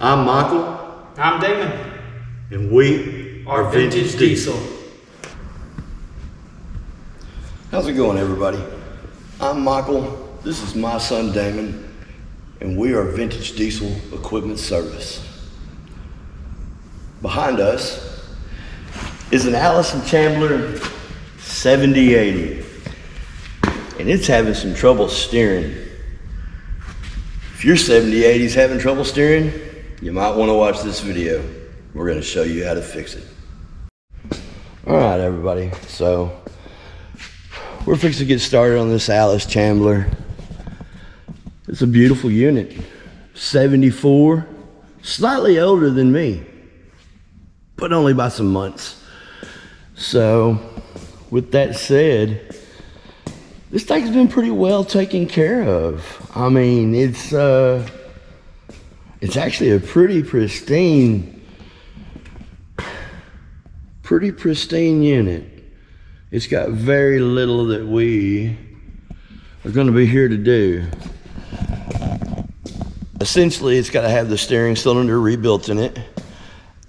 I'm Michael. I'm Damon. And we are Vintage Diesel. How's it going, everybody? I'm Michael. This is my son Damon, and we are Vintage Diesel Equipment Service. Behind us is an Allis Chalmers 7080, and it's having some trouble steering. If your 7080 is having trouble steering, you might want to watch this video. We're going to show you how to fix it. All right, everybody. So we're fixing to get started on this Allis Chalmers. It's a beautiful unit. 74, slightly older than me, but only by some months. So with that said, this thing's been pretty well taken care of. I mean, it's actually a pretty pristine unit. It's got very little that we are going to be here to do. Essentially, it's got to have the steering cylinder rebuilt in it.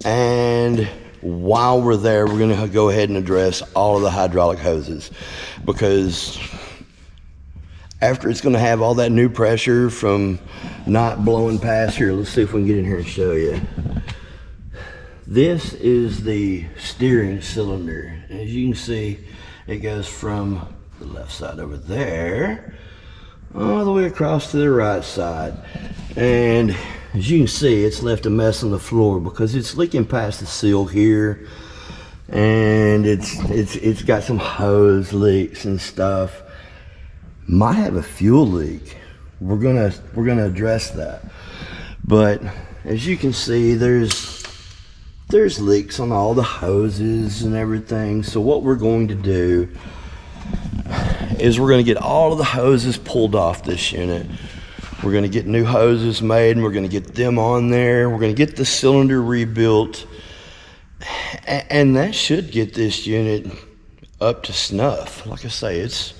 And while we're there, we're going to go ahead and address all of the hydraulic hoses, because after it's going to have all that new pressure from not blowing past here. Let's see if we can get in here and show you. This is the steering cylinder. As you can see, it goes from the left side over there all the way across to the right side. And as you can see, it's left a mess on the floor because it's leaking past the seal here, and it's got some hose leaks and stuff. Might have a fuel leak. We're gonna address that. But as you can see, there's leaks on all the hoses and everything. So what we're going to do is we're going to get all of the hoses pulled off this unit. We're going to get new hoses made, and we're going to get them on there. We're going to get the cylinder rebuilt, and that should get this unit up to snuff. Like I say, it's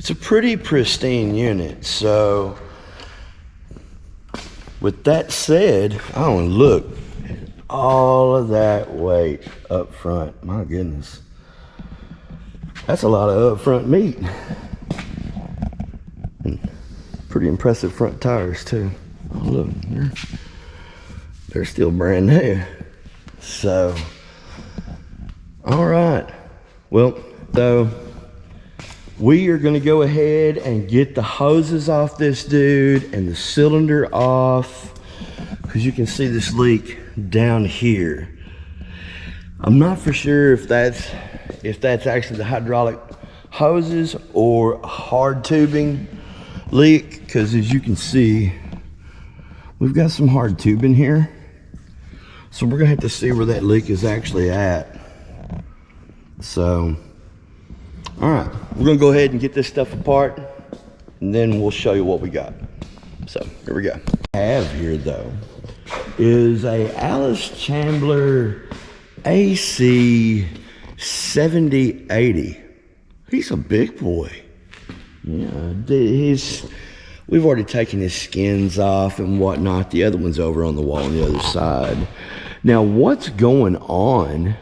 a pretty pristine unit. So with that said, oh, and look, all of that weight up front. My goodness, that's a lot of up front meat. And pretty impressive front tires too. Oh, look, they're still brand new. So all right, well, so we are going to go ahead and get the hoses off this dude and the cylinder off, because you can see this leak down here. I'm not for sure if that's actually the hydraulic hoses or hard tubing leak, because as you can see, we've got some hard tubing here. So we're gonna have to see where that leak is actually at. So all right, we're gonna go ahead and get this stuff apart, and then we'll show you what we got. So here we go. What I have here though is a Allis Chalmers AC 7080. He's a big boy. Yeah, we've already taken his skins off and whatnot. The other one's over on the wall on the other side. Now, what's going on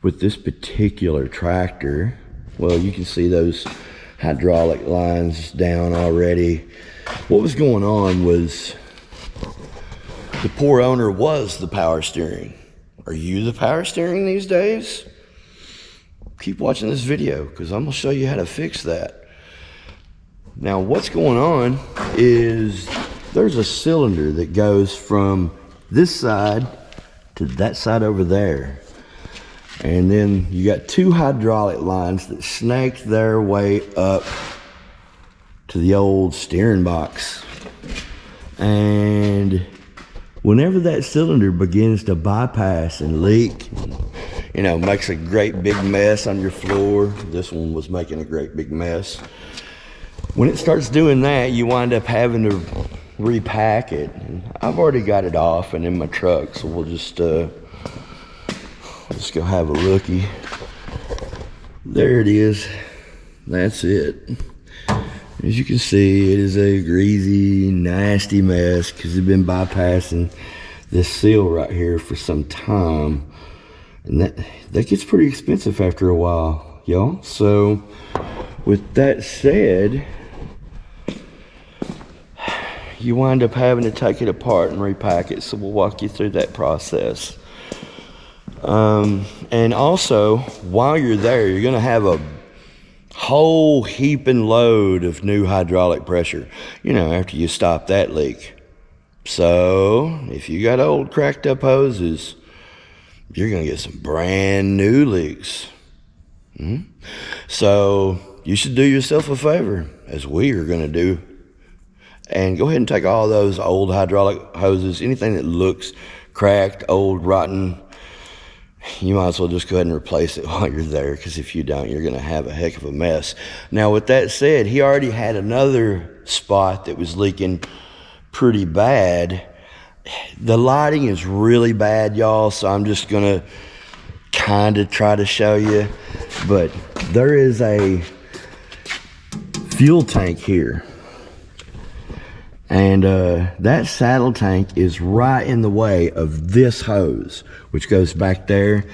with this particular tractor? Well, you can see those hydraulic lines down already. What was going on was the poor owner was the power steering. Are you the power steering these days? Keep watching this video, because I'm gonna show you how to fix that. Now, what's going on is there's a cylinder that goes from this side to that side over there. And then you got two hydraulic lines that snake their way up to the old steering box. And whenever that cylinder begins to bypass and leak, you know, makes a great big mess on your floor. This one was making a great big mess. When it starts doing that, you wind up having to repack it. And I've already got it off and in my truck, so we'll just go have a looky. There it is. That's it. As you can see, it is a greasy, nasty mess because it's been bypassing this seal right here for some time, and that gets pretty expensive after a while, y'all. So with that said, you wind up having to take it apart and repack it, so we'll walk you through that process. And also, while you're there, you're going to have a whole heaping load of new hydraulic pressure, after you stop that leak. So if you got old cracked up hoses, you're going to get some brand new leaks. So you should do yourself a favor, as we are going to do, and go ahead and take all those old hydraulic hoses, anything that looks cracked, old, rotten, you might as well just go ahead and replace it while you're there, because if you don't, you're going to have a heck of a mess. Now, with that said, he already had another spot that was leaking pretty bad. The lighting is really bad, y'all, so I'm just going to kind of try to show you. But there is a fuel tank here. And that saddle tank is right in the way of this hose, which goes back there.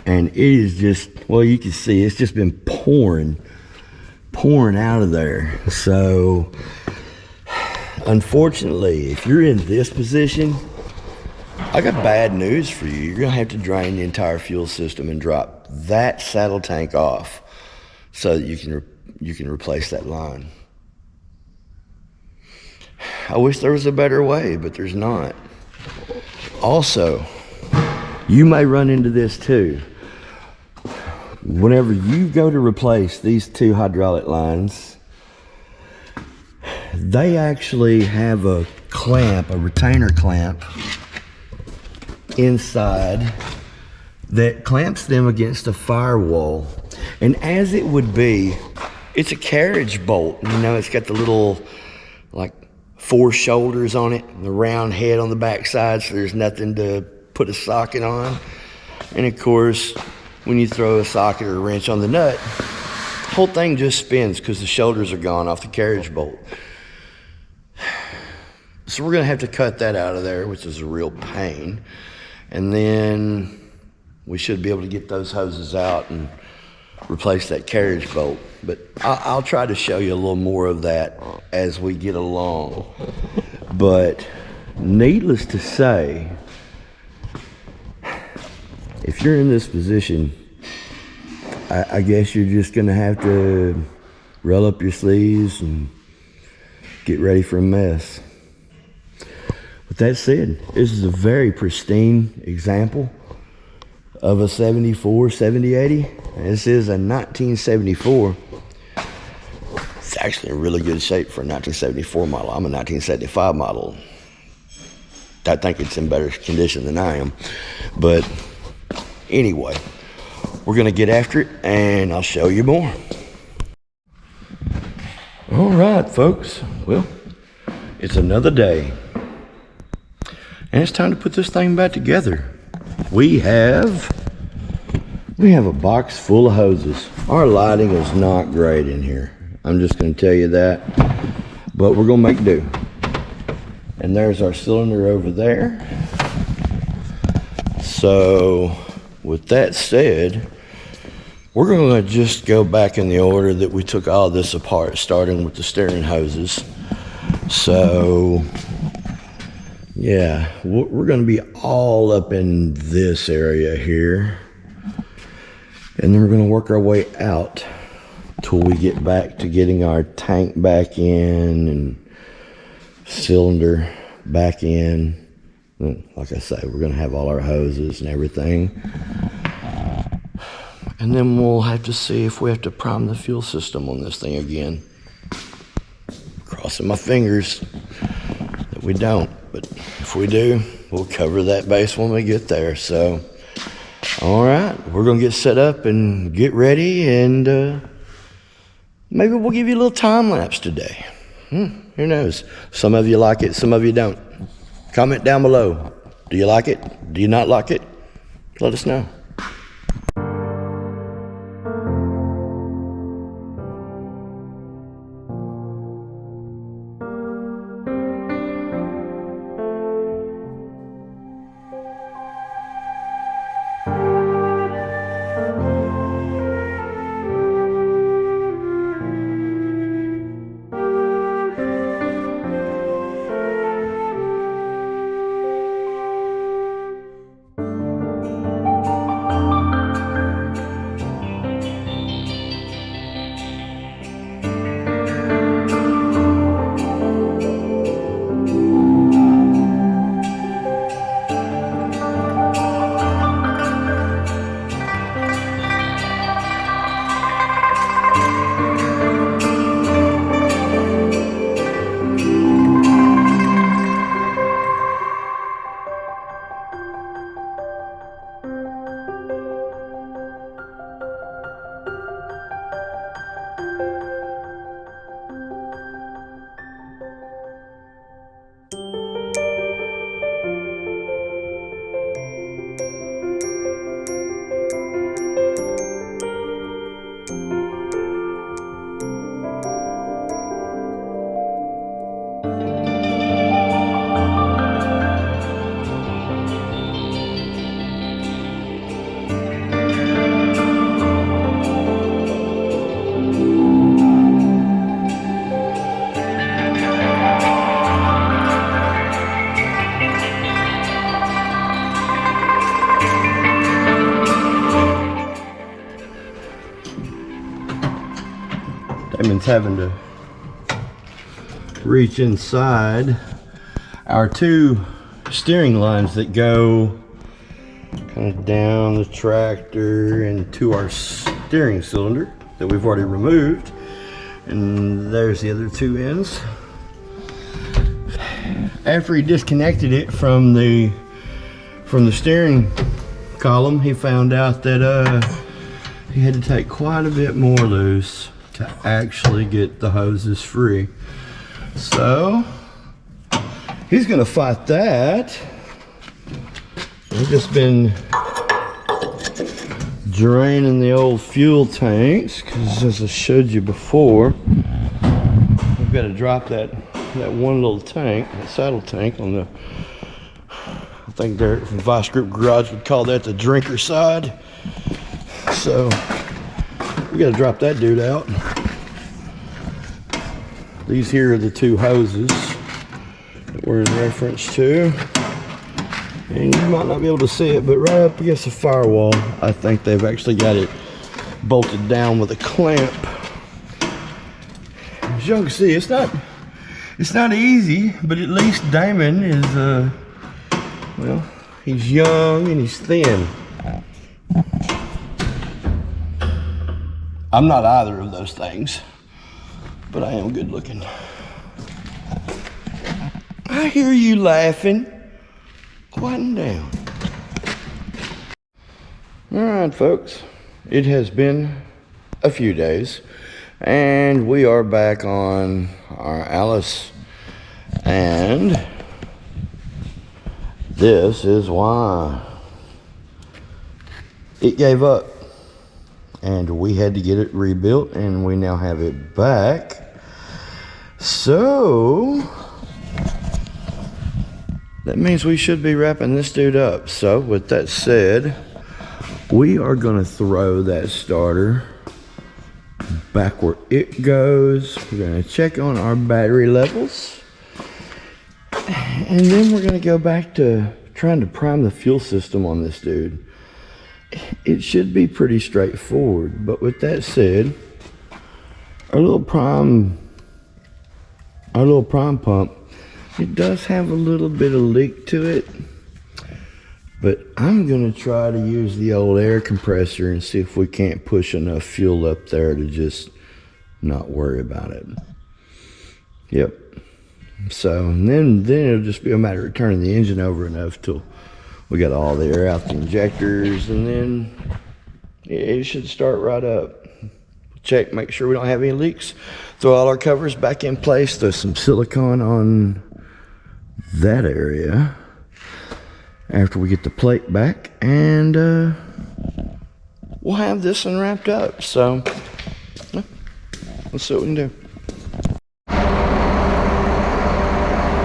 And it is just, well, you can see it's just been pouring out of there. So unfortunately, if you're in this position, I got bad news for you. You're gonna have to drain the entire fuel system and drop that saddle tank off so that you can replace that line. I wish there was a better way, but there's not. Also, you may run into this too. Whenever you go to replace these two hydraulic lines, they actually have a clamp, a retainer clamp inside that clamps them against a firewall. And as it would be, it's a carriage bolt. It's got the little, like, 4 shoulders on it, and the round head on the back side, so there's nothing to put a socket on. And of course, when you throw a socket or a wrench on the nut, the whole thing just spins because the shoulders are gone off the carriage bolt. So we're gonna have to cut that out of there, which is a real pain. And then we should be able to get those hoses out and replace that carriage bolt. But I'll try to show you a little more of that as we get along. But needless to say, if you're in this position, I guess you're just gonna have to roll up your sleeves and get ready for a mess. With that said, this is a very pristine example of a 74 7080. This is a 1974. It's actually in really good shape for a 1974 model. I'm a 1975 model. I think it's in better condition than I am. But anyway, we're gonna get after it and I'll show you more. All right, folks. Well, it's another day. And it's time to put this thing back together. We have a box full of hoses. Our lighting is not great in here. I'm just going to tell you that. But we're going to make do. And there's our cylinder over there. So with that said, we're going to just go back in the order that we took all this apart, starting with the steering hoses. So yeah, we're going to be all up in this area here. And then we're going to work our way out till we get back to getting our tank back in and cylinder back in. Like I say, we're going to have all our hoses and everything. And then we'll have to see if we have to prime the fuel system on this thing again. Crossing my fingers that we don't. But if we do, we'll cover that base when we get there. So, all right, we're going to get set up and get ready, and maybe we'll give you a little time lapse today. Who knows? Some of you like it, some of you don't. Comment down below. Do you like it? Do you not like it? Let us know. Simon's having to reach inside our two steering lines that go kind of down the tractor and to our steering cylinder that we've already removed. And there's the other two ends. After he disconnected it from the steering column, he found out that he had to take quite a bit more loose to actually get the hoses free. So he's gonna fight that. We've just been draining the old fuel tanks because, as I showed you before, we've got to drop that one little tank, that saddle tank on the, I think Derek from Vice Grip Garage would call that the drinker side. So we got to drop that dude out. These here are the two hoses that we're in reference to. And you might not be able to see it, but right up against the firewall, I think they've actually got it bolted down with a clamp. As you can see, it's not easy, but at least Damon is, well, he's young and he's thin. I'm not either of those things, but I am good looking. I hear you laughing. Quieten down. All right, folks, it has been a few days and we are back on our Allis, and this is why it gave up and we had to get it rebuilt, and we now have it back. So that means we should be wrapping this dude up. So with that said, we are gonna throw that starter back where it goes. We're gonna check on our battery levels, and then we're gonna go back to trying to prime the fuel system on this dude. It should be pretty straightforward, but with that said, our little prime pump, it does have a little bit of leak to it, but I'm gonna try to use the old air compressor and see if we can't push enough fuel up there to just not worry about it. Yep. So then it'll just be a matter of turning the engine over enough till we got all the air out the injectors, and then it should start right up. Check, make sure we don't have any leaks. Throw all our covers back in place. Throw some silicone on that area after we get the plate back, and we'll have this one wrapped up. So let's see what we can do.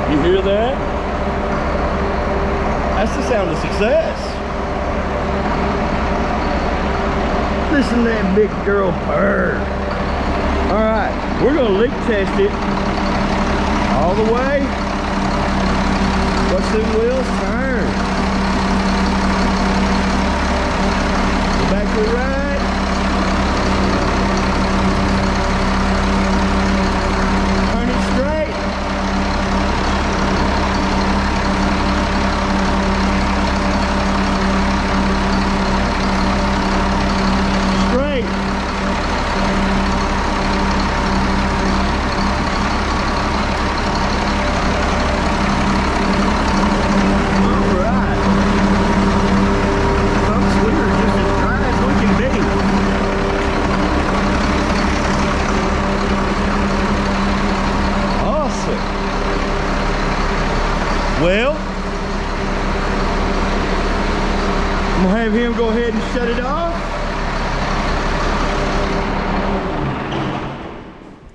You hear that? That's the sound of success. Listen to that big girl purr. All right, we're gonna leak test it all the way. Watch them wheels turn. Go back to the right. Turn it straight. Straight. Well, I'm gonna have him go ahead and shut it off.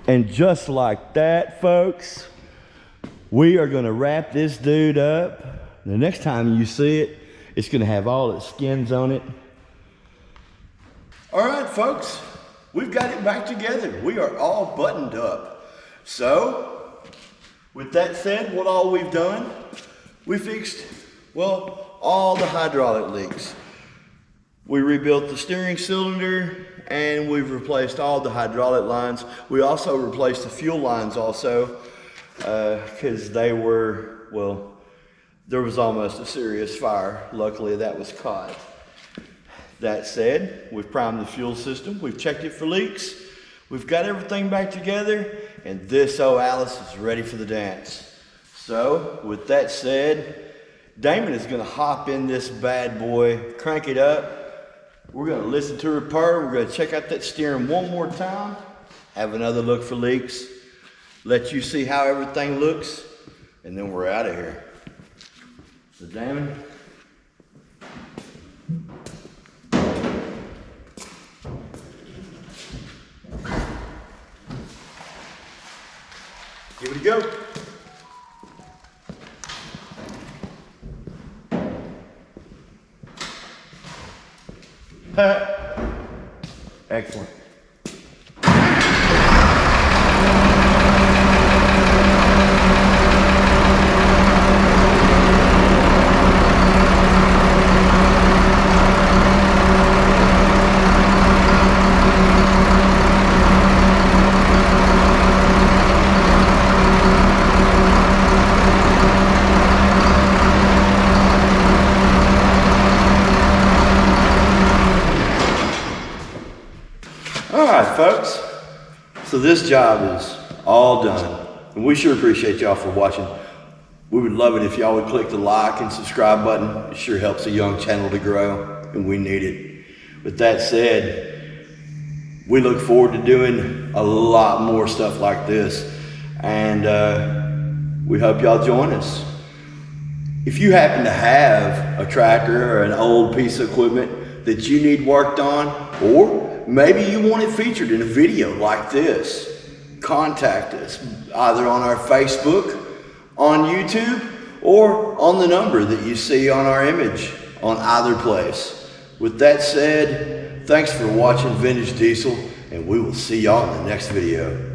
And just like that, folks, we are gonna wrap this dude up. The next time you see it, it's gonna have all its skins on it. All right, folks, we've got it back together. We are all buttoned up. So, with that said, what all we've done, we fixed, well, all the hydraulic leaks. We rebuilt the steering cylinder and we've replaced all the hydraulic lines. We also replaced the fuel lines also because they were, well, there was almost a serious fire. Luckily that was caught. That said, we've primed the fuel system, we've checked it for leaks, we've got everything back together, and this old Allis is ready for the dance. So with that said, Damon is gonna hop in this bad boy, crank it up. We're gonna listen to her purr. We're gonna check out that steering one more time, have another look for leaks, let you see how everything looks, and then we're out of here. So Damon, give it a go. Excellent. All right, folks, so this job is all done, and we sure appreciate y'all for watching. We would love it if y'all would click the like and subscribe button. It sure helps a young channel to grow, and we need it. With that said, we look forward to doing a lot more stuff like this, and we hope y'all join us. If you happen to have a tractor or an old piece of equipment that you need worked on, or maybe you want it featured in a video like this, contact us either on our Facebook, on YouTube, or on the number that you see on our image on either place. With that said, thanks for watching Vintage Diesel, and we will see y'all in the next video.